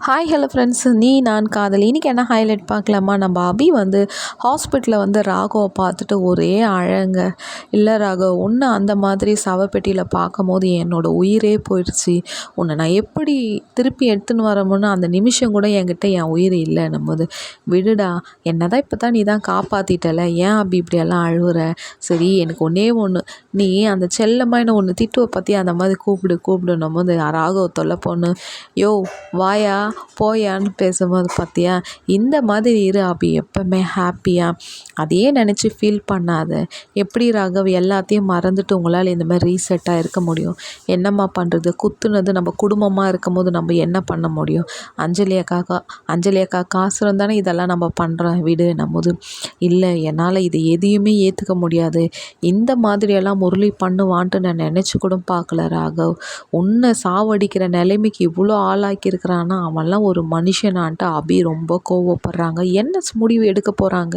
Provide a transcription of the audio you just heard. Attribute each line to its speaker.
Speaker 1: Hi hello friends, நீ நான் காதல். இன்றைக்கி என்ன ஹைலைட் பார்க்கலாமா? நம்ம அபி ஹாஸ்பிட்டலில் ராகவை பார்த்துட்டு ஒரே அழங்க. இல்லை ராகவ், உன்னை அந்த மாதிரி சவப்பெட்டியில் பார்க்கும் போது என்னோடய உயிரே போயிடுச்சு. உன்னை நான் எப்படி திருப்பி எடுத்துன்னு வரமுன்னு அந்த நிமிஷம் கூட என்கிட்ட என் உயிர் இல்லைன்னும் போது, விடுடா, என்ன தான் இப்போ தான் நீ தான் காப்பாற்றிட்டல, ஏன் அபி இப்படியெல்லாம் அழுவுற? சரி, எனக்கு ஒன்றே ஒன்று, நீ அந்த செல்லம்மா என்ன ஒன்று திட்டுவை பற்றி அந்த மாதிரி கூப்பிடுன்னும் போது ராகவ் தொல்லை பொண்ணு, யோ வாயா போயான்னு பேசும்போது, பார்த்தியா, இந்த மாதிரி இரு அபி, எப்பவுமே ஹாப்பியாக அதையே நினச்சி ஃபீல் பண்ணாத. எப்படி ராகவ் எல்லாத்தையும் மறந்துட்டு உங்களால் இந்த மாதிரி ரீசெட்டாக இருக்க முடியும்? என்னம்மா பண்ணுறது? குத்துனது நம்ம குடும்பமாக இருக்கும் போது நம்ம என்ன பண்ண முடியும்? அஞ்சலி அக்கா காசு இருந்தானே இதெல்லாம் நம்ம பண்ணுறோம், விடு நம்மது. இல்லை, என்னால் இது எதையுமே ஏற்றுக்க முடியாது. இந்த மாதிரியெல்லாம் முரளி பண்ணுவான்ட்டு நான் நினச்சி கூட பார்க்கல ராகவ். உன்னை சாவடிக்கிற நிலைமைக்கு இவ்வளோ ஆளாக்கியிருக்கிறான்னா அவன்லாம் ஒரு மனுஷனான்ட்டு அபி ரொம்ப கோவப்படுறாங்க. என்ன முடிவு எடுக்க போகிறாங்க?